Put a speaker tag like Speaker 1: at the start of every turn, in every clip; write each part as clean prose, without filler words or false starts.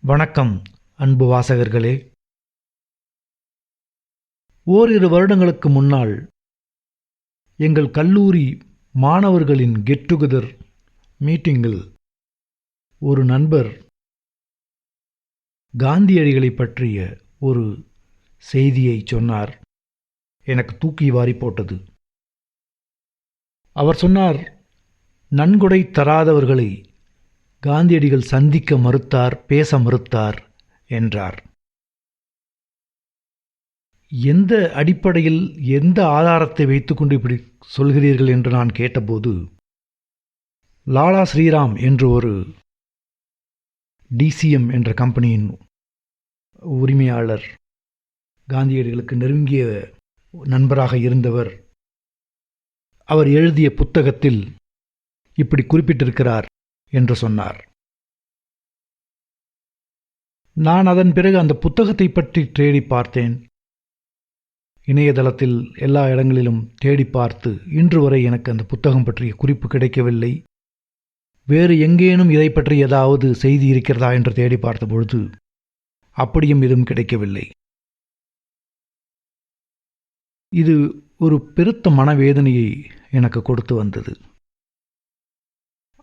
Speaker 1: வணக்கம் அன்பு வாசகர்களே. ஓரிரு வருடங்களுக்கு முன்னால் எங்கள் கல்லூரி மாணவர்களின் கெட் டுகெதர் மீட்டிங்கில் ஒரு நண்பர் காந்தியடிகளை பற்றிய ஒரு செய்தியை சொன்னார். எனக்கு தூக்கி வாரி போட்டது. அவர் சொன்னார், நன்கொடை தராதவர்களை காந்தியடிகள் சந்திக்க மறுத்தார், பேச மறுத்தார் என்றார். எந்த அடிப்படையில், எந்த ஆதாரத்தை வைத்துக்கொண்டு இப்படி சொல்கிறீர்கள் என்று நான் கேட்டபோது, லாலா ஸ்ரீராம் என்று ஒரு டிசிஎம் என்ற கம்பெனியின் உரிமையாளர், காந்தியடிகளுக்கு நெருங்கிய நண்பராக இருந்தவர், அவர் எழுதிய புத்தகத்தில் இப்படி குறிப்பிட்டிருக்கிறார் என்று சொன்னார். நான் அதன் பிறகு அந்த புத்தகத்தை பற்றி தேடி பார்த்தேன். இணையதளத்தில் எல்லா இடங்களிலும் தேடி பார்த்து இன்று வரை எனக்கு அந்த புத்தகம் பற்றிய குறிப்பு கிடைக்கவில்லை. வேறு எங்கேனும் இதை பற்றி ஏதாவது செய்தி இருக்கிறதா என்று தேடி பார்த்த பொழுது அப்படியும் எதுவும் கிடைக்கவில்லை. இது ஒரு பெருத்த மனவேதனையை எனக்கு கொடுத்து வந்தது.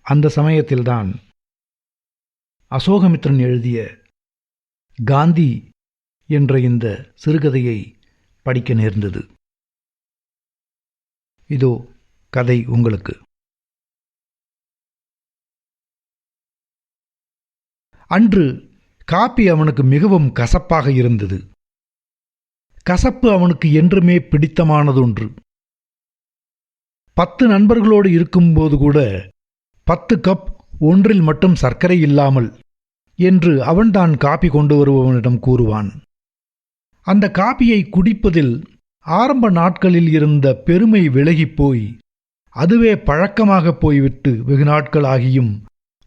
Speaker 1: அந்த சமயத்தில்தான் அசோகமித்ரன் எழுதிய காந்தி என்ற இந்த சிறுகதையை படிக்க நேர்ந்தது. இதோ கதை உங்களுக்கு. அன்று காபி அவனுக்கு மிகவும் கசப்பாக இருந்தது. கசப்பு அவனுக்கு என்றுமே பிடித்தமானதொன்று. 10 நண்பர்களோடு இருக்கும்போது கூட 10 கப் ஒன்றில் மட்டும் சர்க்கரை இல்லாமல் என்று அவன்தான் காபி கொண்டு வருபவனிடம் கூறுவான். அந்த காபியை குடிப்பதில் ஆரம்ப நாட்களில் இருந்த பெருமை விலகிப்போய் அதுவே பழக்கமாக போய்விட்டு வெகு நாட்கள் ஆகியும்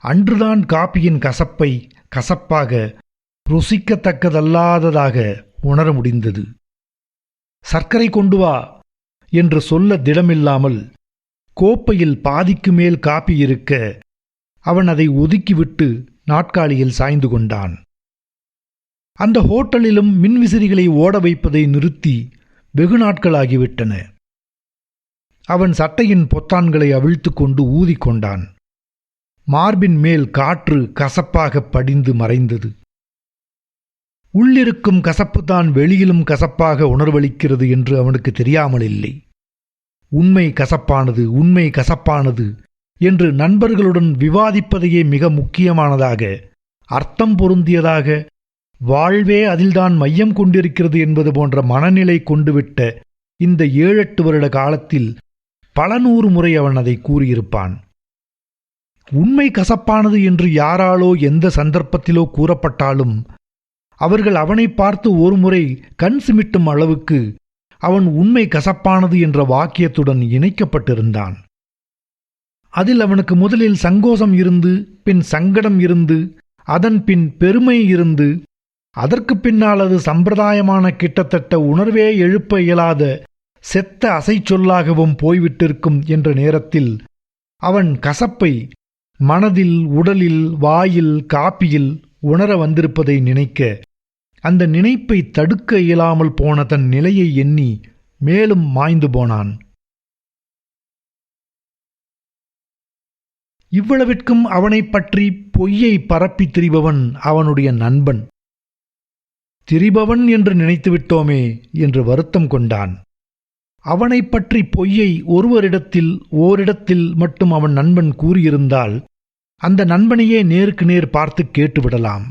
Speaker 1: அன்றுதான் காபியின் கசப்பை கசப்பாக, ருசிக்கத்தக்கதல்லாததாக உணர முடிந்தது. சர்க்கரை கொண்டு வா என்று சொல்ல திடமில்லாமல் கோப்பையில் பாதிக்கு மேல் காபி இருக்க அவன் அதை ஒதுக்கிவிட்டு நாற்காலியில் சாய்ந்து கொண்டான். அந்த ஹோட்டலிலும் மின்விசிறிகளை ஓட வைப்பதை நிறுத்தி வெகு நாட்களாகிவிட்டன. அவன் சட்டையின் பொத்தான்களை அவிழ்த்து கொண்டு ஊதிக்கொண்டான். மார்பின் மேல் காற்று கசப்பாக படிந்து மறைந்தது. உள்ளிருக்கும் கசப்புதான் வெளியிலும் கசப்பாக உணர்வளிக்கிறது என்று அவனுக்கு தெரியாமல் இல்லை. உண்மை கசப்பானது, உண்மை கசப்பானது என்று நண்பர்களுடன் விவாதிப்பதையே மிக முக்கியமானதாக, அர்த்தம் பொருந்தியதாக, வாழ்வே அதில்தான் மையம் கொண்டிருக்கிறது என்பது போன்ற மனநிலை கொண்டுவிட்ட இந்த 7-8 வருட காலத்தில் பல 100 முறை அவன் அதை கூறியிருப்பான். உண்மை கசப்பானது என்று யாராலோ எந்த சந்தர்ப்பத்திலோ கூறப்பட்டாலும் அவர்கள் அவனை பார்த்து ஒரு முறை கண் சிமிட்டும் அளவுக்கு அவன் உண்மை கசப்பானது என்ற வாக்கியத்துடன் இணைக்கப்பட்டிருந்தான். அதில் அவனுக்கு முதலில் சங்கோசம் இருந்து, பின் சங்கடம் இருந்து, அதன் பின் பெருமை இருந்து, அதற்கு பின்னால் அது சம்பிரதாயமான கிட்டத்தட்ட உணர்வே எழுப்ப இயலாத செத்த அசைச்சொல்லாகவும் போய்விட்டிருக்கும் என்ற நேரத்தில் அவன் கசப்பை மனதில், உடலில், வாயில், காப்பியில் உணர வந்திருப்பதை நினைக்க, அந்த நினைப்பை தடுக்க இயலாமல் போன தன் நிலையை எண்ணி மேலும் மாய்ந்து போனான். இவ்வளவிற்கும் அவனைப் பற்றி பொய்யை பரப்பித் திரிபவன் அவனுடைய நண்பன். திரிபவன் என்று நினைத்துவிட்டோமே என்று வருத்தம் கொண்டான். அவனைப் பற்றி பொய்யை ஓரிடத்தில் மட்டும் அவன் நண்பன் கூறியிருந்தால் அந்த நண்பனையே நேருக்கு நேர் பார்த்து கேட்டுவிடலாம்.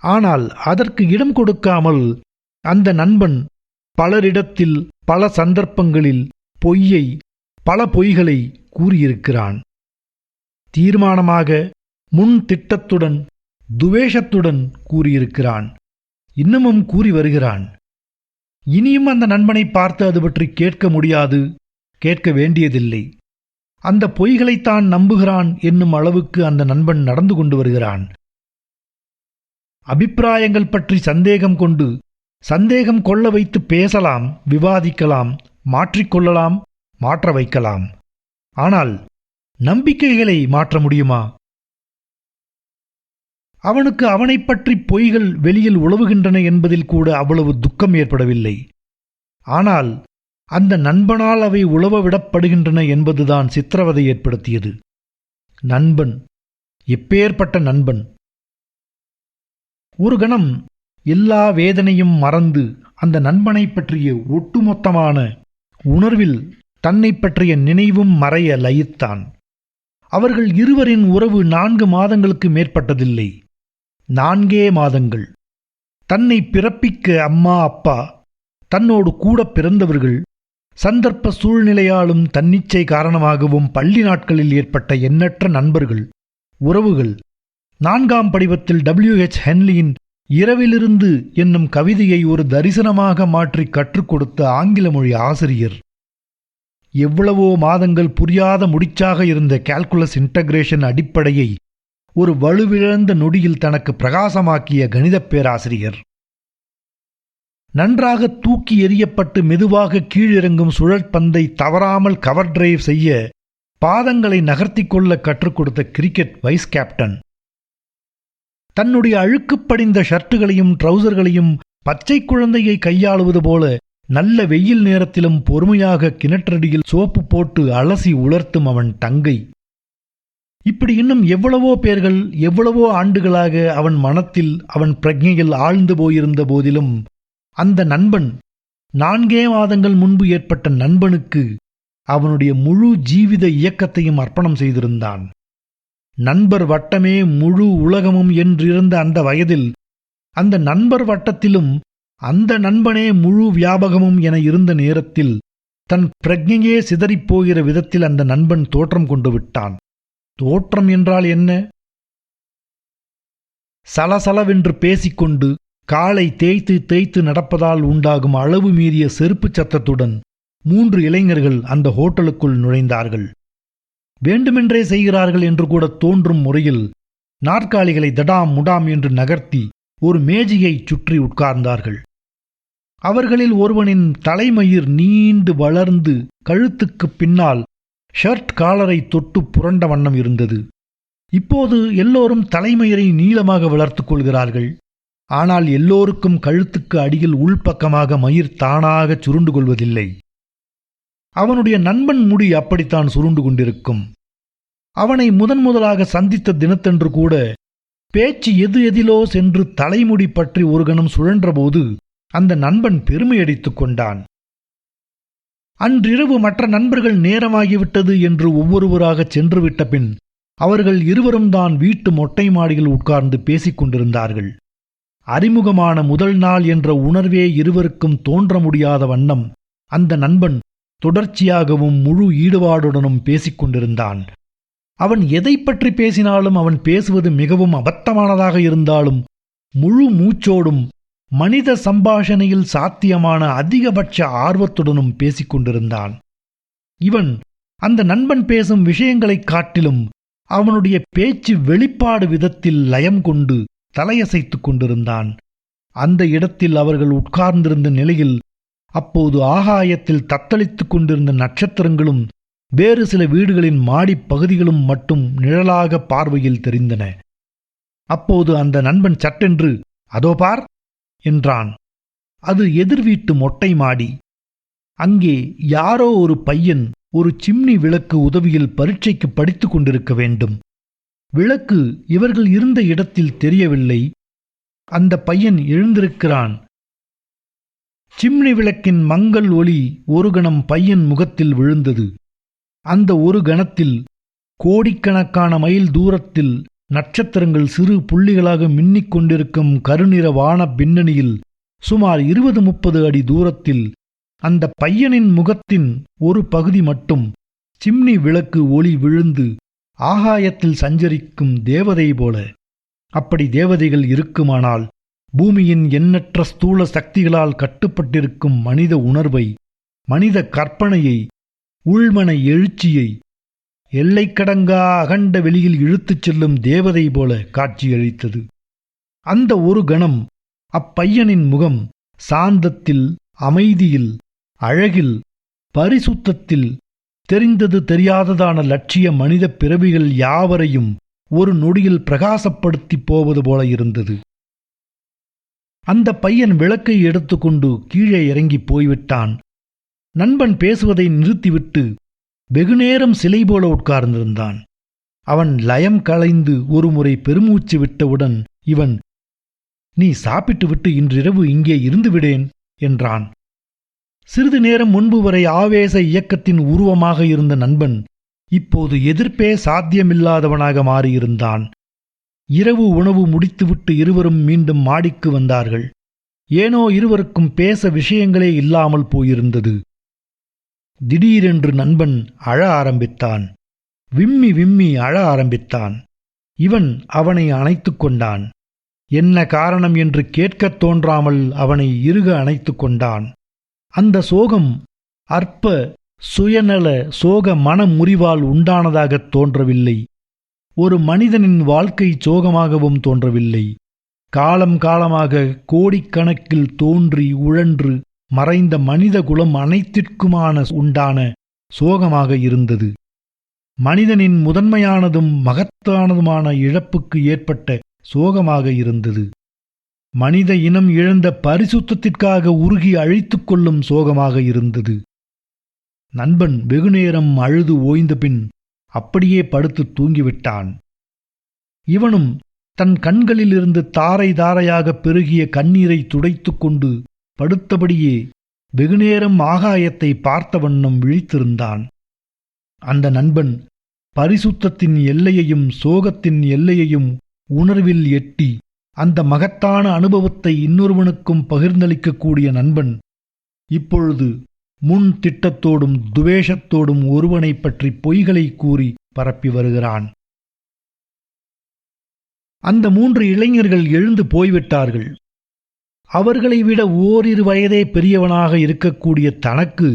Speaker 1: ஆனால் அதற்கு இடம் கொடுக்காமல் அந்த நண்பன் பலரிடத்தில் பல சந்தர்ப்பங்களில் பல பொய்களை கூறியிருக்கிறான். தீர்மானமாக, முன் திட்டத்துடன், துவேஷத்துடன் கூறியிருக்கிறான். இன்னமும் கூறி வருகிறான். இனியும் அந்த நண்பனை பார்த்து அது பற்றி கேட்க முடியாது, கேட்க வேண்டியதில்லை. அந்த பொய்களைத்தான் நம்புகிறான் என்னும் அளவுக்கு அந்த நண்பன் நடந்து கொண்டு வருகிறான். அபிப்பிராயங்கள் பற்றி சந்தேகம் கொள்ள வைத்து பேசலாம், விவாதிக்கலாம், மாற்றிக்கொள்ளலாம், மாற்ற வைக்கலாம். ஆனால் நம்பிக்கைகளை மாற்ற முடியுமா? அவனுக்கு அவனைப் பற்றி பொய்கள் வெளியில் உலவுகின்றன என்பதில் கூட அவ்வளவு துக்கம் ஏற்படவில்லை. ஆனால் அந்த நண்பனால் அவை உலவ விடப்படுகின்றன என்பதுதான் சித்திரவதை ஏற்படுத்தியது. நண்பன், எப்பேற்பட்ட நண்பன்! ஒரு கணம் எல்லா வேதனையும் மறந்து அந்த நண்பனைப் பற்றிய ஒட்டுமொத்தமான உணர்வில் தன்னை பற்றிய நினைவும் மறைய லயித்தான். அவர்கள் இருவரின் உறவு 4 மாதங்களுக்கு மேற்பட்டதில்லை. 4 மாதங்கள். தன்னை பிறப்பிக்க அம்மா அப்பா, தன்னோடு கூட பிறந்தவர்கள், சந்தர்ப்ப சூழ்நிலையாலும் தன்னிச்சை காரணமாகவும் பள்ளி நாட்களில் ஏற்பட்ட எண்ணற்ற நண்பர்கள், உறவுகள். 4ஆம் படிவத்தில் W.H. ஹென்லியின் இரவிலிருந்து என்னும் கவிதையை ஒரு தரிசனமாக மாற்றி கற்றுக் கொடுத்த ஆங்கில மொழி ஆசிரியர். எவ்வளவோ மாதங்கள் புரியாத முடிச்சாக இருந்த கால்குலஸ் இன்டகிரேஷன் அடிப்படையை ஒரு வலுவிழந்த நொடியில் தனக்கு பிரகாசமாக்கிய கணிதப் பேராசிரியர். நன்றாக தூக்கி எறியப்பட்டு மெதுவாக கீழிறங்கும் சுழற்பந்தை தவறாமல் கவர் டிரைவ் செய்ய பாதங்களை நகர்த்தி கொள்ள கற்றுக் கொடுத்த கிரிக்கெட் வைஸ் கேப்டன். தன்னுடைய அழுக்குப்படிந்த ஷர்ட்டுகளையும் ட்ரௌசர்களையும் பச்சை குழந்தையை கையாளுவது போல நல்ல வெயில் நேரத்திலும் பொறுமையாக கிணற்றடியில் சோப்பு போட்டு அலசி உலர்த்தும் அவன் தங்கை. இப்படி இன்னும் எவ்வளவோ பேர்கள் எவ்வளவோ ஆண்டுகளாக அவன் மனத்தில், அவன் பிரக்ஞையில் ஆழ்ந்து போயிருந்த போதிலும் அந்த நண்பன், 4 மாதங்கள் முன்பு ஏற்பட்ட நண்பனுக்கு அவனுடைய முழு ஜீவித இயக்கத்தையும் அர்ப்பணம் செய்திருந்தான். நண்பர் வட்டமே முழு உலகமும் என்றிருந்த அந்த வயதில் அந்த நண்பர் வட்டத்திலும் அந்த நண்பனே முழு வியாபகமும் என இருந்த நேரத்தில் தன் பிரக்ஞையே சிதறிப்போகிற விதத்தில் அந்த நண்பன் தோற்றம் கொண்டு விட்டான். தோற்றம் என்றால் என்ன? சலசலவென்று பேசிக்கொண்டு காலை தேய்த்து தேய்த்து நடப்பதால் உண்டாகும் அளவு மீறிய செருப்பு சத்தத்துடன் 3 இளைஞர்கள் அந்த ஹோட்டலுக்குள் நுழைந்தார்கள். வேண்டுமென்றே செய்கிறார்கள் என்று கூட தோன்றும் முறையில் நாற்காலிகளை தடாம் முடாம் என்று நகர்த்தி ஒரு மேஜையை சுற்றி உட்கார்ந்தார்கள். அவர்களில் ஒருவனின் தலைமயிர் நீண்டு வளர்ந்து கழுத்துக்கு பின்னால் ஷர்ட் காலரை தொட்டு புரண்ட வண்ணம் இருந்தது. இப்போது எல்லோரும் தலைமயிரை நீளமாக வளர்த்துக் கொள்கிறார்கள். ஆனால் எல்லோருக்கும் கழுத்துக்கு அடியில் உள்பக்கமாக மயிர் தானாக சுருண்டு கொள்வதில்லை. அவனுடைய நண்பன் முடி அப்படித்தான் சுருண்டு கொண்டிருக்கும். அவனை முதலாக சந்தித்த தினத்தன்று கூட பேச்சு எதிலோ சென்று தலைமுடி பற்றி ஒரு கணம் சுழன்றபோது அந்த நண்பன் பெருமையடித்துக் கொண்டான். அன்றிரவு மற்ற நண்பர்கள் நேரமாகிவிட்டது என்று ஒவ்வொருவராக சென்றுவிட்ட பின் அவர்கள் இருவரும் தான் வீட்டு மொட்டை மாடியில் உட்கார்ந்து பேசிக் கொண்டிருந்தார்கள். அறிமுகமான முதல் நாள் என்ற உணர்வே இருவருக்கும் தோன்ற முடியாத வண்ணம் அந்த நண்பன் தொடர்ச்சியாகவும் முழு ஈடுபாடுடனும் பேசிக் கொண்டிருந்தான். அவன் எதை பற்றி பேசினாலும், அவன் பேசுவது மிகவும் அபத்தமானதாக இருந்தாலும் முழு மூச்சோடும் மனித சம்பாஷணையில் சாத்தியமான அதிகபட்ச ஆர்வத்துடனும் பேசிக் கொண்டிருந்தான். இவன் அந்த நண்பன் பேசும் விஷயங்களைக் காட்டிலும் அவனுடைய பேச்சு வெளிப்பாடு விதத்தில் லயம் கொண்டு தலையசைத்துக் கொண்டிருந்தான். அந்த இடத்தில் அவர்கள் உட்கார்ந்திருந்த நிலையில் அப்போது ஆகாயத்தில் தத்தளித்துக் கொண்டிருந்த நட்சத்திரங்களும் வேறு சில வீடுகளின் மாடிப் பகுதிகளும் மட்டும் நிழலாக பார்வையில் தெரிந்தன. அப்போது அந்த நண்பன் சட்டென்று, அதோ பார் என்றான். அது எதிர் வீட்டு மொட்டை மாடி. அங்கே யாரோ ஒரு பையன் ஒரு சிம்னி விளக்கு உதவியில் பரீட்சைக்கு படித்துக் கொண்டிருக்க வேண்டும். விளக்கு இவர்கள் இருந்த இடத்தில் தெரியவில்லை. அந்த பையன் எழுந்திருக்கிறான். சிம்னி விளக்கின் மங்கல் ஒளி ஒரு கணம் பையன் முகத்தில் விழுந்தது. அந்த ஒரு கணத்தில் கோடிக்கணக்கான மைல் தூரத்தில் நட்சத்திரங்கள் சிறு புள்ளிகளாக மின்னிக் கொண்டிருக்கும் கருநிற வான பின்னணியில் சுமார் 20-30 அடி தூரத்தில் அந்த பையனின் முகத்தின் ஒரு பகுதி மட்டும் சிம்னி விளக்கு ஒளி விழுந்து ஆகாயத்தில் சஞ்சரிக்கும் தேவதை போல. அப்படி தேவதைகள் இருக்குமானால் பூமியின் எண்ணற்ற ஸ்தூல சக்திகளால் கட்டுப்பட்டிருக்கும் மனித உணர்வை, மனித கற்பனையை, உள்மன எழுச்சியை எல்லைக்கடங்கா அகண்ட வெளியில் இழுத்துச் செல்லும் தேவதை போல காட்சியளித்தது. அந்த ஒரு கணம் அப்பையனின் முகம் சாந்தத்தில், அமைதியில், அழகில், பரிசுத்தத்தில் தெரிந்தது தெரியாததான லட்சிய மனித பிறவிகள் யாவரையும் ஒரு நொடியில் பிரகாசப்படுத்தி போவது போல இருந்தது. அந்த பையன் விளக்கை எடுத்துக்கொண்டு கீழே இறங்கி போய்விட்டான். நண்பன் பேசுவதை நிறுத்திவிட்டு வெகுநேரம் சிலை போல உட்கார்ந்திருந்தான். அவன் லயம் களைந்து ஒருமுறை பெருமூச்சு விட்டவுடன் இவன், "நீ சாப்பிட்டு விட்டு இன்றிரவு இங்கே இருந்து விடேன்" என்றான். சிறிது நேரம் முன்பு வரை ஆவேச இயக்கத்தின் உருவமாக இருந்த நண்பன் இப்போது எதிர்ப்பே சாத்தியமில்லாதவனாக மாறியிருந்தான். இரவு உணவு முடித்துவிட்டு இருவரும் மீண்டும் மாடிக்கு வந்தார்கள். ஏனோ இருவருக்கும் பேச விஷயங்களே இல்லாமல் போயிருந்தது. திடீரென்று நண்பன் அழ ஆரம்பித்தான். விம்மி விம்மி அழ ஆரம்பித்தான். இவன் அவனை அணைத்துக் கொண்டான். என்ன காரணம் என்று கேட்கத் தோன்றாமல் அவனை இறுக அணைத்துக் கொண்டான். அந்த சோகம் அற்ப சுயநல சோக மனமுறிவால் உண்டானதாகத் தோன்றவில்லை. ஒரு மனிதனின் வாழ்க்கை சோகமாகவும் தோன்றவில்லை. காலம் காலமாக கோடிக்கணக்கில் தோன்றி உழன்று மறைந்த மனித குலம் அனைத்திற்குமான உண்டான சோகமாக இருந்தது. மனிதனின் முதன்மையானதும் மகத்தானதுமான இழப்புக்கு ஏற்பட்ட சோகமாக இருந்தது. மனித இனம் இழந்த பரிசுத்தத்திற்காக உருகி அழித்துக் கொள்ளும் சோகமாக இருந்தது. நண்பன் வெகுநேரம் அழுது ஓய்ந்த பின் அப்படியே படுத்து தூங்கிவிட்டான். இவனும் தன் கண்களிலிருந்து தாரை தாரையாக பெருகிய கண்ணீரை துடைத்துக் கொண்டு படுத்தபடியே வெகுநேரம் ஆகாயத்தை பார்த்த வண்ணம் விழித்திருந்தான். அந்த நண்பன் பரிசுத்தத்தின் எல்லையையும் சோகத்தின் எல்லையையும் உணர்வில் எட்டி அந்த மகத்தான அனுபவத்தை இன்னொருவனுக்கும் பகிர்ந்தளிக்கக்கூடிய நண்பன் இப்பொழுது முன் திட்டத்தோடும் துவேஷத்தோடும் ஒருவனைப் பற்றி பொய்களை கூறி பரப்பி வருகிறான். அந்த 3 இளைஞர்கள் எழுந்து போய்விட்டார்கள். அவர்களை விட ஓரிரு வயதே பெரியவனாக இருக்கக்கூடிய தனக்கு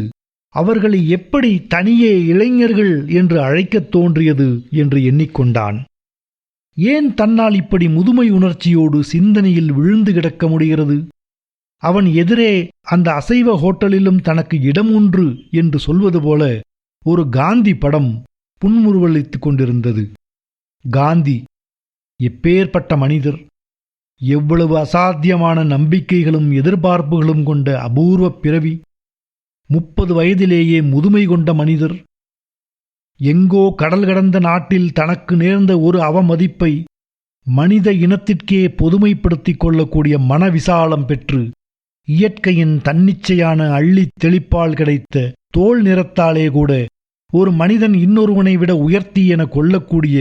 Speaker 1: அவர்களை எப்படி தனியே இளைஞர்கள் என்று அழைக்கத் தோன்றியது என்று எண்ணிக்கொண்டான். ஏன் தன்னால் இப்படி முதுமை உணர்ச்சியோடு சிந்தனையில் விழுந்து கிடக்க முடிகிறது? அவன் எதிரே அந்த அசைவ ஹோட்டலிலும் தனக்கு இடம் உண்டு என்று சொல்வது போல ஒரு காந்தி படம் புன்முறுவலித்துக் கொண்டிருந்தது. காந்தி எப்பேற்பட்ட மனிதர்! எவ்வளவு அசாத்தியமான நம்பிக்கைகளும் எதிர்பார்ப்புகளும் கொண்ட அபூர்வ பிறவி! 30 வயதிலேயே முதுமை கொண்ட மனிதர்! எங்கோ கடல் கடந்த நாட்டில் தனக்கு நேர்ந்த ஒரு அவமதிப்பை மனித இனத்திற்கே பொதுமைப்படுத்திக் கொள்ளக்கூடிய மனவிசாலம் பெற்று இயற்கையின் தன்னிச்சையான அள்ளித் தெளிப்பால் கிடைத்த தோல் நிறத்தாலே கூட ஒரு மனிதன் இன்னொருவனை விட உயர்த்தி என கொள்ளக்கூடிய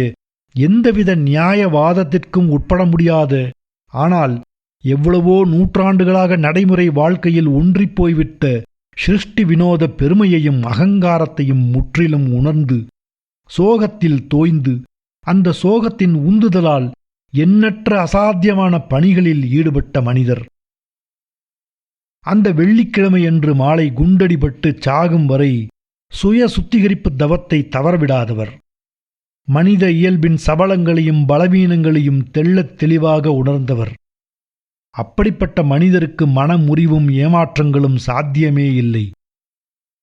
Speaker 1: எந்தவித நியாயவாதத்திற்கும் உட்பட முடியாத, ஆனால் எவ்வளவோ நூற்றாண்டுகளாக நடைமுறை வாழ்க்கையில் ஒன்றிப்போய்விட்ட சிருஷ்டி வினோத பெருமையையும் அகங்காரத்தையும் முற்றிலும் உணர்ந்து சோகத்தில் தோய்ந்து அந்த சோகத்தின் உந்துதலால் எண்ணற்ற அசாத்தியமான பணிகளில் ஈடுபட்ட மனிதர். அந்த வெள்ளிக்கிழமையன்று மாலை குண்டடிபட்டு சாகும் வரை சுய சுத்திகரிப்பு தவத்தை தவறவிடாதவர். மனித இயல்பின் சபலங்களையும் பலவீனங்களையும் தெள்ளத் தெளிவாக உணர்ந்தவர். அப்படிப்பட்ட மனிதருக்கு மனமுறிவும் ஏமாற்றங்களும் சாத்தியமே இல்லை.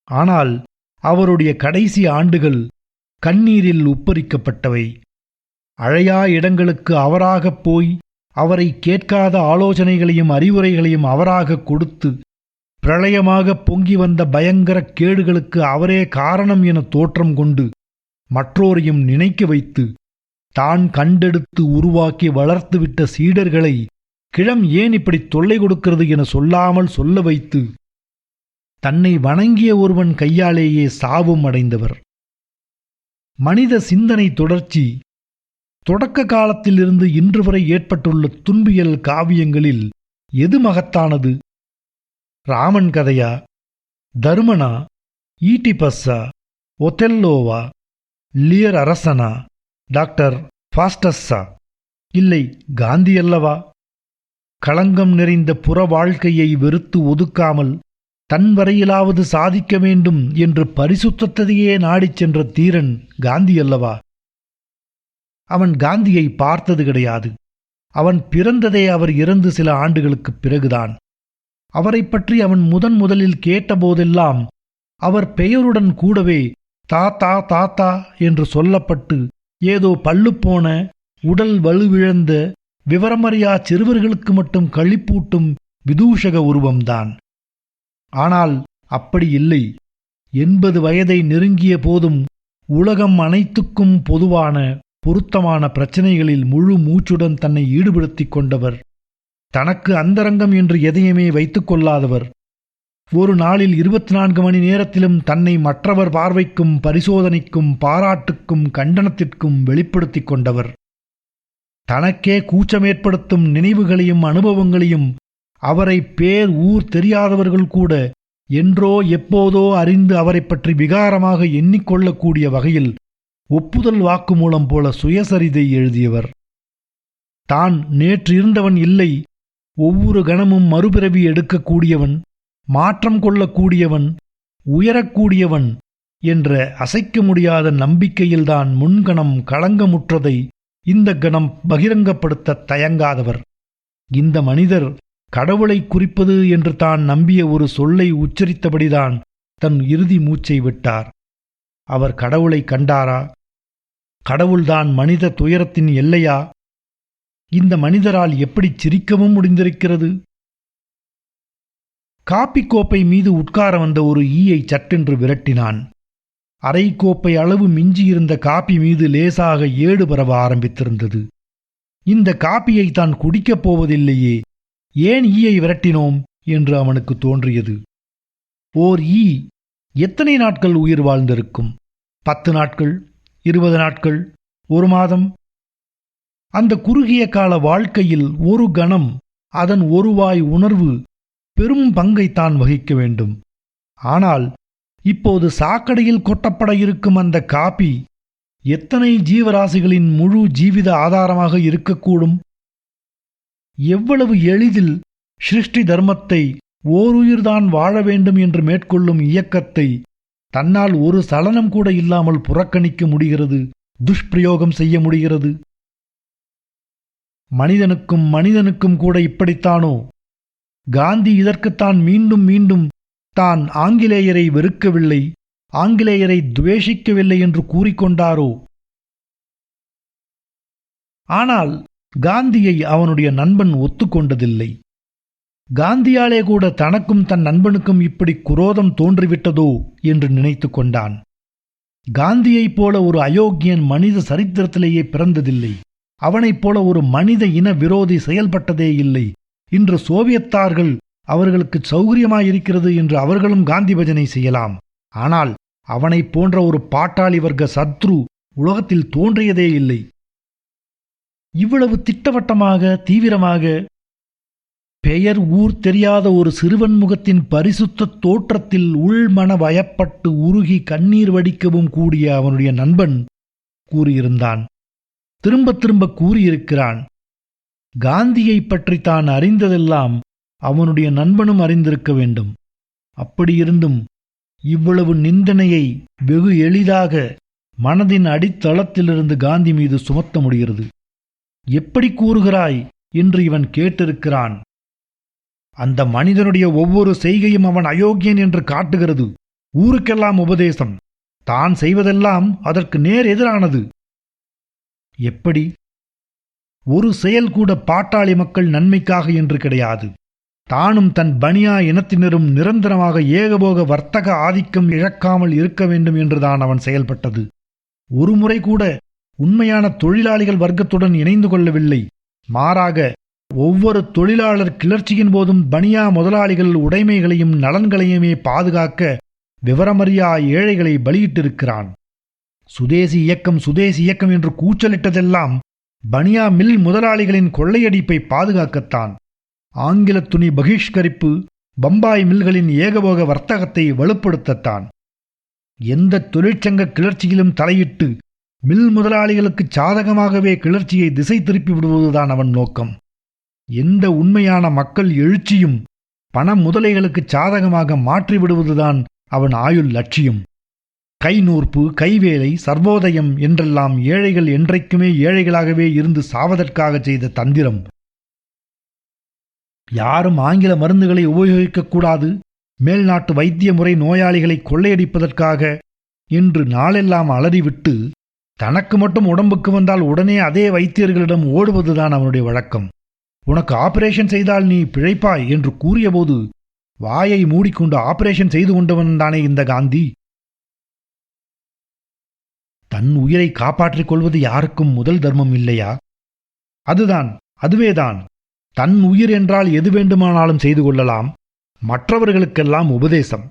Speaker 1: ஆனால் அவருடைய கடைசி ஆண்டுகள் கண்ணீரில் உப்பரிக்கப்பட்டவை. அழையா இடங்களுக்கு அவராகப் போய் அவரை கேட்காத ஆலோசனைகளையும் அறிவுரைகளையும் அவராக கொடுத்து பிரளயமாக பொங்கி வந்த பயங்கர கேடுகளுக்கு அவரே காரணம் என தோற்றம் கொண்டு மற்றோரையும் நினைக்க வைத்து தான் கண்டெடுத்து உருவாக்கி வளர்த்துவிட்ட சீடர்களை கிழம் ஏன் இப்படி தொல்லை கொடுக்கிறது என சொல்லாமல் சொல்ல வைத்து தன்னை வணங்கிய ஒருவன் கையாலேயே சாவும் அடைந்தவர். மனித சிந்தனை தொடர்ச்சி தொடக்க காலத்திலிருந்து இன்று வரை ஏற்பட்டுள்ள துன்பியல் காவியங்களில் எது மகத்தானது? ராமன் கதையா, தருமனா, ஈட்டிபஸ்ஸா, ஒதெல்லோவா, லியர் அரசனா, டாக்டர் ஃபாஸ்டஸா, இல்லை காந்தி அல்லவா? களங்கம் நிறைந்த புற வாழ்க்கையை வெறுத்து ஒதுக்காமல் தன் வரையிலாவது சாதிக்க வேண்டும் என்று பரிசுத்தத்தையே நாடிச் சென்ற தீரன் காந்தி அல்லவா? அவன் காந்தியை பார்த்தது கிடையாது. அவன் பிறந்ததே அவர் இறந்து சில ஆண்டுகளுக்குப் பிறகுதான். அவரை பற்றி அவன் முதலில் கேட்டபோதெல்லாம் அவர் பெயருடன் கூடவே தாத்தா தாத்தா என்று சொல்லப்பட்டு ஏதோ பல்லுப்போன உடல் வலுவிழந்த விவரமறியா சிறுவர்களுக்கு மட்டும் களிப்பூட்டும் விதூஷக உருவம்தான். ஆனால் அப்படி இல்லை. 80 வயதை நெருங்கிய போதும் உலகம் அனைத்துக்கும் பொதுவான பொருத்தமான பிரச்சனைகளில் முழு மூச்சுடன் தன்னை ஈடுபடுத்திக் கொண்டவர். தனக்கு அந்தரங்கம் என்று எதையுமே வைத்துக் கொள்ளாதவர். ஒரு நாளில் 24 மணி நேரத்திலும் தன்னை மற்றவர் பார்வைக்கும் பரிசோதனைக்கும் பாராட்டுக்கும் கண்டனத்திற்கும் வெளிப்படுத்திக் கொண்டவர். தனக்கே கூச்சமேற்படுத்தும் நினைவுகளையும் அனுபவங்களையும் அவரை பேர் ஊர் தெரியாதவர்கள் கூட என்றோ எப்போதோ அறிந்து அவரை பற்றி விகாரமாக எண்ணிக்கொள்ளக்கூடிய வகையில் ஒப்புதல் வாக்குமூலம் போல சுயசரிதை எழுதியவர். தான் நேற்று இருந்தவன் இல்லை, ஒவ்வொரு கணமும் மறுபிறவி எடுக்கக்கூடியவன், மாற்றம் கொள்ளக்கூடியவன், உயரக்கூடியவன் என்ற அசைக்க முடியாத நம்பிக்கையில்தான் முன்கணம் களங்கமுற்றதை இந்த கணம் பகிரங்கப்படுத்த தயங்காதவர். இந்த மனிதர் கடவுளை குறிப்பது என்று தான் நம்பிய ஒரு சொல்லை உச்சரித்தபடிதான் தன் இறுதி மூச்சை விட்டார். அவர் கடவுளை கண்டாரா? கடவுள்தான் மனித துயரத்தின் எல்லையா? இந்த மனிதரால் எப்படி சிரிக்கவும் முடிந்திருக்கிறது? காப்பி கோப்பை மீது உட்கார வந்த ஒரு ஈயை சட்டென்று விரட்டினான். அரை கோப்பை அளவு மிஞ்சியிருந்த காப்பி மீது லேசாக ஏடு பரவ ஆரம்பித்திருந்தது. இந்த காப்பியை தான் குடிக்கப் போவதில்லையே, ஏன் ஈயை விரட்டினோம் என்று அவனுக்கு தோன்றியது. ஓர் ஈ எத்தனை நாட்கள் உயிர் வாழ்ந்திருக்கும்? 10 நாட்கள், 20 நாட்கள், 1 மாதம்? அந்த குறுகிய கால வாழ்க்கையில் ஒரு கணம், அதன் ஒரு வாய் உணர்வு பெரும் பங்கைத்தான் வகிக்க வேண்டும். ஆனால் இப்போது சாக்கடையில் கொட்டப்பட இருக்கும் அந்த காப்பி எத்தனை ஜீவராசிகளின் முழு ஜீவித ஆதாரமாக இருக்கக்கூடும்? எவ்வளவு எளிதில் சிருஷ்டி தர்மத்தை, ஓருயிர்தான் வாழ வேண்டும் என்று மேற்கொள்ளும் இயக்கத்தை தன்னால் ஒரு சலனம் கூட இல்லாமல் புறக்கணிக்க முடிகிறது, துஷ்பிரயோகம் செய்ய முடிகிறது. மனிதனுக்கும் கூட இப்படித்தானோ? காந்தி இதற்குத்தான் மீண்டும் மீண்டும் தான் ஆங்கிலேயரை வெறுக்கவில்லை, ஆங்கிலேயரை துவேஷிக்கவில்லை என்று கூறிக்கொண்டாரோ? ஆனால் காந்தியை அவனுடைய நண்பன் ஒத்துக்கொண்டதில்லை. காந்தியாலே கூட தனக்கும் தன் நண்பனுக்கும் இப்படி குரோதம் தோன்றிவிட்டதோ என்று நினைத்து கொண்டான். காந்தியைப் போல ஒரு அயோக்கியன் மனித சரித்திரத்திலேயே பிறந்ததில்லை. அவனைப் போல ஒரு மனித இன விரோதி செயல்பட்டதே இல்லை. இன்று சோவியத்தார்கள் அவர்களுக்கு சௌகரியமாயிருக்கிறது என்று அவர்களும் காந்தி பஜனை செய்யலாம். ஆனால் அவனைப் போன்ற ஒரு பாட்டாளி வர்க்க சத்ரு உலகத்தில் தோன்றியதே இல்லை. இவ்வளவு திட்டவட்டமாக, தீவிரமாக, பெயர் ஊர் தெரியாத ஒரு சிறுவன் முகத்தின் பரிசுத்த தோற்றத்தில் உள்மன வயப்பட்டு உருகி கண்ணீர் வடிக்கவும் கூடிய அவனுடைய நண்பன் கூறியிருந்தான். திரும்ப திரும்ப கூறியிருக்கிறான். காந்தியை பற்றி தான் அறிந்ததெல்லாம் அவனுடைய நண்பனும் அறிந்திருக்க வேண்டும். அப்படியிருந்தும் இவ்வளவு நிந்தனையை வெகு எளிதாக மனதின் அடித்தளத்திலிருந்து காந்தி மீது சுமத்த முடிகிறது. எப்படி கூறுகிறாய் என்று இவன் கேட்டிருக்கிறான். அந்த மனிதனுடைய ஒவ்வொரு செய்கையும் அவன் அயோக்கியன் என்று காட்டுகிறது. ஊருக்கெல்லாம் உபதேசம். தான் செய்வதெல்லாம் அதற்கு நேர் எதிரானது. எப்படி? ஒரு செயல் கூட பாட்டாளி மக்கள் நன்மைக்காக என்று கிடையாது. தானும் தன் பனியா இனத்தினரும் நிரந்தரமாக ஏகபோக வர்த்தக ஆதிக்கம் இழக்காமல் இருக்க வேண்டும் என்றுதான் அவன் செயல்பட்டது. ஒருமுறை கூட உண்மையான தொழிலாளிகள் வர்க்கத்துடன் இணைந்து கொள்ளவில்லை. மாறாக ஒவ்வொரு தொழிலாளர் கிளர்ச்சியின் போதும் பனியா முதலாளிகள் உடைமைகளையும் நலன்களையுமே பாதுகாக்க விவரமறியா ஏழைகளை பலியிட்டிருக்கிறான். சுதேசி இயக்கம், சுதேசி இயக்கம் என்று கூச்சலிட்டதெல்லாம் பனியா மில் முதலாளிகளின் கொள்ளையடிப்பை பாதுகாக்கத்தான். ஆங்கில துணி பகிஷ்கரிப்பு, பம்பாய் மில்களின் ஏகபோக வர்த்தகத்தை வலுப்படுத்தத்தான். எந்த தொழிற்சங்க கிளர்ச்சியிலும் தலையிட்டு மில் முதலாளிகளுக்கு சாதகமாகவே கிளர்ச்சியை திசை திருப்பி விடுவதுதான் அவன் நோக்கம். எந்த உண்மையான மக்கள் எழுச்சியும் பண முதலைகளுக்கு சாதகமாக மாற்றிவிடுவதுதான் அவன் ஆயுள் லட்சியம். கைநூற்பு, கைவேலை, சர்வோதயம் என்றெல்லாம் ஏழைகள் என்றைக்குமே ஏழைகளாகவே இருந்து சாவதற்காக செய்த தந்திரம். யாரும் ஆங்கில மருந்துகளை உபயோகிக்கக்கூடாது, மேல்நாட்டு வைத்திய முறை நோயாளிகளை கொள்ளையடிப்பதற்காக என்று நாளெல்லாம் அலறிவிட்டு தனக்கு மட்டும் உடம்புக்கு வந்தால் உடனே அதே வைத்தியர்களிடம் ஓடுவதுதான் அவனுடைய வழக்கம். உனக்கு ஆபரேஷன் செய்தால் நீ பிழைப்பாய் என்று கூறியபோது வாயை மூடிக்கொண்டு ஆபரேஷன் செய்து கொண்டவன் தானே இந்த காந்தி. தன் உயிரை காப்பாற்றிக் கொள்வது யாருக்கும் முதல் தர்மம் இல்லையா? அதுவேதான். தன் உயிர் என்றால் எது வேண்டுமானாலும் செய்து கொள்ளலாம். மற்றவர்களுக்கெல்லாம் உபதேசம்.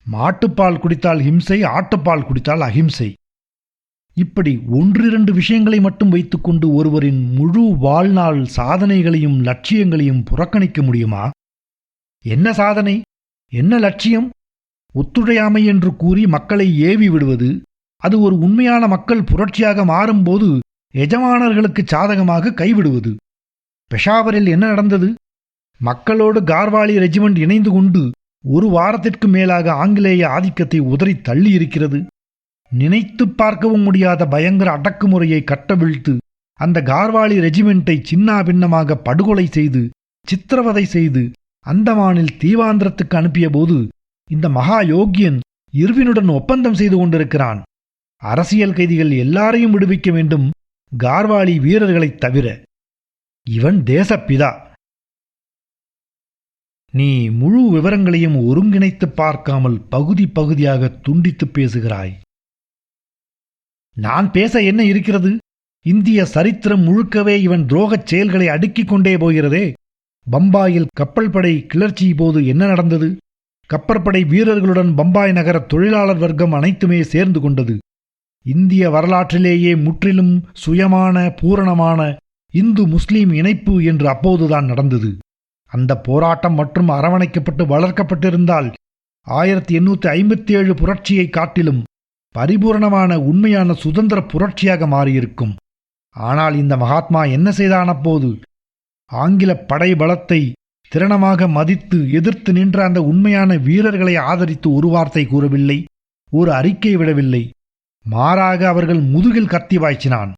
Speaker 1: மாட்டுப்பால் குடித்தால் ஹிம்சை, ஆட்டுப்பால் குடித்தால் அஹிம்சை. இப்படி ஒன்றிரண்டு விஷயங்களை மட்டும் வைத்துக்கொண்டு ஒருவரின் முழு வாழ்நாள் சாதனைகளையும் லட்சியங்களையும் புறக்கணிக்க முடியுமா? என்ன சாதனை, என்ன லட்சியம்? ஒத்துழையாமை என்று கூறி மக்களை ஏவி விடுவது. அது ஒரு உண்மையான மக்கள் புரட்சியாக மாறும்போது எஜமானர்களுக்கு சாதகமாக கைவிடுவது. பெஷாவரில் என்ன நடந்தது? மக்களோடு கார்வாலி ரெஜிமெண்ட் இணைந்து கொண்டு ஒரு வாரத்திற்கு மேலாக ஆங்கிலேய ஆதிக்கத்தை உதறி தள்ளி இருக்கிறது. நினைத்து பார்க்கவும் முடியாத பயங்கர அடக்குமுறையை கட்டவிழ்த்து அந்த கார்வாலி ரெஜிமெண்டை சின்னா பின்னமாக படுகொலை செய்து சித்திரவதை செய்து அந்தமானில் தீவாந்திரத்துக்கு அனுப்பிய போது இந்த மகா யோகியன் இர்வினுடன் ஒப்பந்தம் செய்து கொண்டிருக்கிறான். அரசியல் கைதிகள் எல்லாரையும் விடுவிக்க வேண்டும், கார்வாலி வீரர்களைத் தவிர. இவன் தேசப்பிதா. நீ முழு விவரங்களையும் ஒருங்கிணைத்து பார்க்காமல் பகுதி பகுதியாக துண்டித்து பேசுகிறாய். நான் பேச என்ன இருக்கிறது? இந்திய சரித்திரம் முழுக்கவே இவன் துரோகச் செயல்களை அடுக்கிக் கொண்டே போகிறதே. பம்பாயில் கப்பல் படை கிளர்ச்சி போது என்ன நடந்தது? கப்பற்படை வீரர்களுடன் பம்பாய் நகர தொழிலாளர் வர்க்கம் அனைத்துமே சேர்ந்து கொண்டது. இந்திய வரலாற்றிலேயே முற்றிலும் சுயமான பூரணமான இந்து முஸ்லீம் இணைப்பு என்று அப்போதுதான் நடந்தது. அந்த போராட்டம் மற்றும் அரவணைக்கப்பட்டு வளர்க்கப்பட்டிருந்தால் 1857 புரட்சியை காட்டிலும் பரிபூர்ணமான உண்மையான சுதந்திர புரட்சியாக மாறியிருக்கும். ஆனால் இந்த மகாத்மா என்ன செய்தான் அப்போது? ஆங்கில படை பலத்தை திறனமாக மதித்து எதிர்த்து நின்ற அந்த உண்மையான வீரர்களை ஆதரித்து ஒரு வார்த்தை கூறவில்லை, ஒரு அறிக்கை விடவில்லை. மாறாக அவர்கள் முதுகில் கத்தி வாய்ச்சினான்.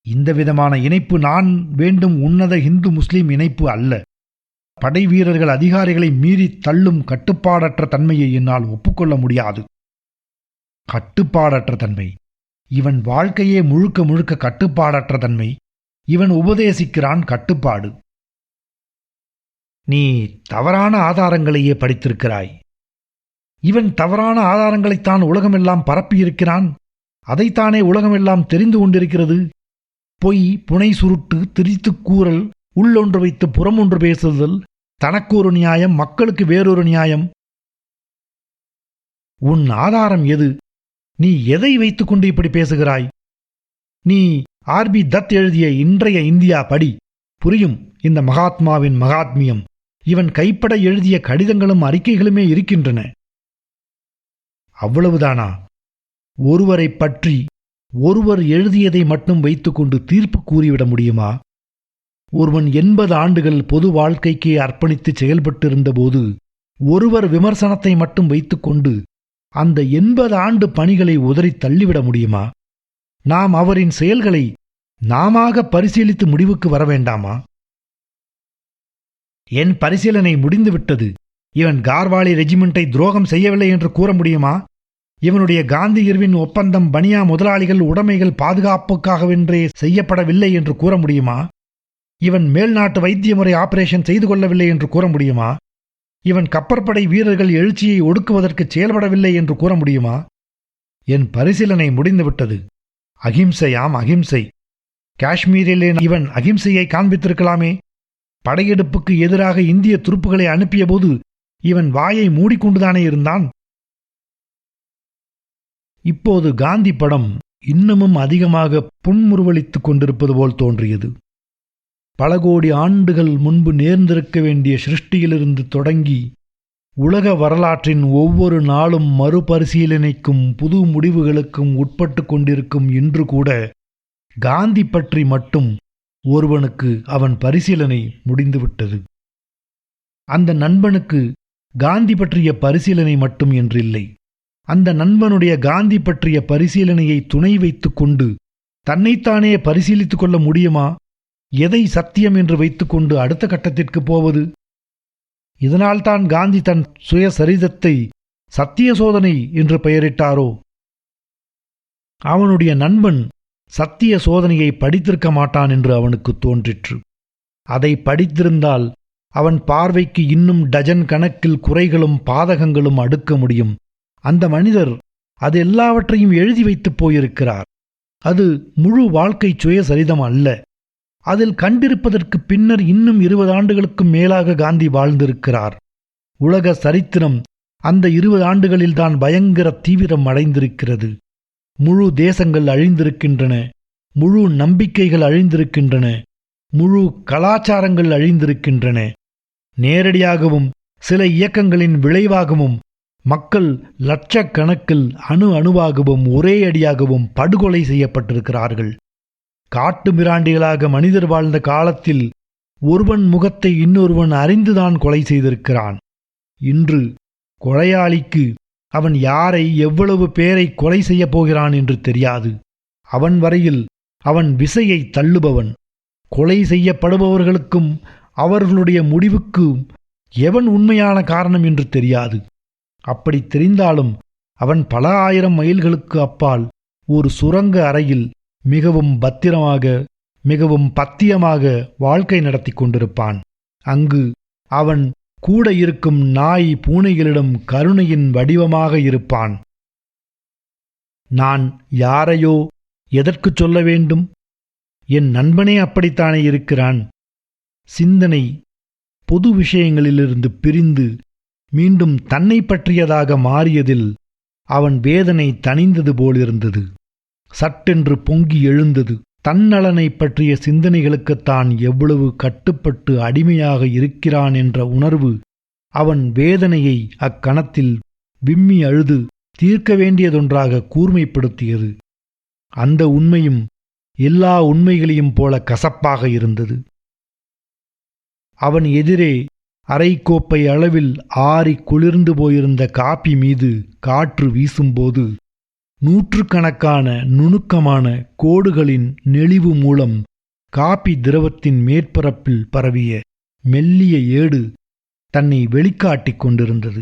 Speaker 1: இந்த விதமான இணைப்பு நான் வேண்டும் உன்னத இந்து முஸ்லீம் இணைப்பு அல்ல. படை வீரர்கள் அதிகாரிகளை மீறி தள்ளும் கட்டுப்பாடற்ற தன்மையை என்னால் ஒப்புக்கொள்ள முடியாது. கட்டுப்பாடற்ற தன்மை. இவன் வாழ்க்கையே முழுக்க முழுக்க கட்டுப்பாடற்ற தன்மை. இவன் உபதேசிக்கிறான் கட்டுப்பாடு. நீ தவறான ஆதாரங்களையே படித்திருக்கிறாய். இவன் தவறான ஆதாரங்களைத்தான் உலகமெல்லாம் பரப்பியிருக்கிறான். அதைத்தானே உலகமெல்லாம் தெரிந்து கொண்டிருக்கிறது. பொய், புனை சுருட்டு, திரித்துக் கூறல், உள்ளொன்று வைத்து புறமொன்று பேசுதல், தனக்கு ஒரு நியாயம், மக்களுக்கு வேறொரு நியாயம். உன் ஆதாரம் எது? நீ எதை வைத்துக்கொண்டு இப்படி பேசுகிறாய்? நீ ஆர்பி தத் எழுதிய இன்றைய இந்தியா படி, புரியும் இந்த மகாத்மாவின் மகாத்மியம். இவன் கைப்பட எழுதிய கடிதங்களும் அறிக்கைகளுமே இருக்கின்றன. அவ்வளவுதானா? ஒருவரை பற்றி ஒருவர் எழுதியதை மட்டும் வைத்துக்கொண்டு தீர்ப்பு கூறிவிட முடியுமா? ஒருவன் 80 ஆண்டுகள் பொது வாழ்க்கைக்கு அர்ப்பணித்து செயல்பட்டிருந்தபோது ஒருவர் விமர்சனத்தை மட்டும் வைத்துக்கொண்டு அந்த 80 ஆண்டு பணிகளை உதறி தள்ளிவிட முடியுமா? நாம் அவரின் செயல்களை நாமாக பரிசீலித்து முடிவுக்கு வர வேண்டாமா? என் பரிசீலனை முடிந்துவிட்டது. இவன் கார்வாலி ரெஜிமெண்டை துரோகம் செய்யவில்லை என்று கூற முடியுமா? இவனுடைய காந்தி இர்வின் ஒப்பந்தம் பனியா முதலாளிகள் உடைமைகள் பாதுகாப்புக்காகவென்றே செய்யப்படவில்லை என்று கூற முடியுமா? இவன் மேல்நாட்டு வைத்திய முறை ஆபரேஷன் செய்து கொள்ளவில்லை என்று கூற முடியுமா? இவன் கப்பற்படை வீரர்கள் எழுச்சியை ஒடுக்குவதற்கு செயல்படவில்லை என்று கூற முடியுமா? என் பரிசீலனை முடிந்துவிட்டது. அகிம்சையாம் அகிம்சை. காஷ்மீரிலே இவன் அகிம்சையை காண்பித்திருக்கலாமே. படையெடுப்புக்கு எதிராக இந்திய துருப்புகளை அனுப்பியபோது இவன் வாயை மூடிக்கொண்டுதானே இருந்தான். இப்போது காந்தி படம் இன்னமும் அதிகமாக புன்முறுவலித்துக் கொண்டிருப்பது போல் தோன்றியது. பல கோடி ஆண்டுகள் முன்பு நேர்ந்திருக்க வேண்டிய சிருஷ்டியிலிருந்து தொடங்கி உலக வரலாற்றின் ஒவ்வொரு நாளும் மறுபரிசீலனைக்கும் புது முடிவுகளுக்கும் உட்பட்டு கொண்டிருக்கும் இன்று கூட காந்தி பற்றி மட்டும் ஒருவனுக்கு அவன் பரிசீலனை முடிந்துவிட்டது. அந்த நண்பனுக்கு காந்தி பற்றிய பரிசீலனை மட்டும் என்றில்லை. அந்த நண்பனுடைய காந்தி பற்றிய பரிசீலனையை துணை வைத்துக் கொண்டு தன்னைத்தானே பரிசீலித்துக் கொள்ள முடியுமா? எதை சத்தியம் என்று வைத்துக்கொண்டு அடுத்த கட்டத்திற்கு போவது? இதனால்தான் காந்தி தன் சுயசரிதத்தை சத்திய சோதனை என்று பெயரிட்டாரோ? அவனுடைய நண்பன் சத்திய சோதனையை படித்திருக்க மாட்டான் என்று அவனுக்கு தோன்றிற்று. அதை படித்திருந்தால் அவன் பார்வைக்கு இன்னும் டஜன் கணக்கில் குறைகளும் பாதகங்களும் அடுக்க முடியும். அந்த மனிதர் அது எல்லாவற்றையும் எழுதி வைத்துப் போயிருக்கிறார். அது முழு வாழ்க்கை சுயசரிதம் அல்ல. அதில் கண்டிருப்பதற்கு பின்னர் இன்னும் 20 ஆண்டுகளுக்கும் மேலாக காந்தி வாழ்ந்திருக்கிறார். உலக சரித்திரம் அந்த 20 ஆண்டுகளில்தான் பயங்கர தீவிரம் அடைந்திருக்கிறது. முழு தேசங்கள் அழிந்திருக்கின்றன, முழு நம்பிக்கைகள் அழிந்திருக்கின்றன, முழு கலாச்சாரங்கள் அழிந்திருக்கின்றன. நேரடியாகவும் சில இயக்கங்களின் விளைவாகவும் மக்கள் லட்சக்கணக்கில் அணுவாகவும் ஒரே அடியாகவும் படுகொலை செய்யப்பட்டிருக்கிறார்கள். காட்டு மிராண்டிகளாக மனிதர் வாழ்ந்த காலத்தில் ஒருவன் முகத்தை இன்னொருவன் அறிந்துதான் கொலை செய்திருக்கிறான். இன்று கொலையாளிக்கு அவன் யாரை எவ்வளவு பேரை கொலை செய்யப் போகிறான் என்று தெரியாது. அவன் வரையில் அவன் விசையை தள்ளுபவன். கொலை செய்யப்படுபவர்களுக்கும் அவர்களுடைய முடிவுக்கும் எவன் உண்மையான காரணம் என்று தெரியாது. அப்படி தெரிந்தாலும் அவன் பல ஆயிரம் மைல்களுக்கு அப்பால் ஒரு சுரங்க அறையில் மிகவும் பத்திரமாக, மிகவும் பத்தியமாக வாழ்க்கை நடத்தி கொண்டிருப்பான். அங்கு அவன் கூட இருக்கும் நாய் பூனைகளிடம் கருணையின் வடிவமாக இருப்பான். நான் யாரையோ எதற்குச் சொல்ல வேண்டும்? என் நண்பனே அப்படித்தானே இருக்கிறான். சிந்தனை பொது விஷயங்களிலிருந்து பிரிந்து மீண்டும் தன்னை பற்றியதாக மாறியதில் அவன் வேதனை தணிந்தது போலிருந்தது. சட்டென்று பொங்கி எழுந்தது. தன்னலனை பற்றிய சிந்தனைகளுக்குத்தான் எவ்வளவு கட்டுப்பட்டு அடிமையாக இருக்கிறான் என்ற உணர்வு அவன் வேதனையை அக்கணத்தில் விம்மி அழுது தீர்க்க வேண்டியதொன்றாக கூர்மைப்படுத்தியது. அந்த உண்மையும் எல்லா உண்மைகளையும் போல கசப்பாக இருந்தது. அவன் எதிரே அரைக்கோப்பை அளவில் ஆறி குளிர்ந்து போயிருந்த காப்பி மீது காற்று வீசும்போது நூற்றுக்கணக்கான நுணுக்கமான கோடுகளின் நெளிவு மூலம் காப்பி திரவத்தின் மேற்பரப்பில் பரவிய மெல்லிய ஏடு தன்னை வெளிக்காட்டிக் கொண்டிருந்தது.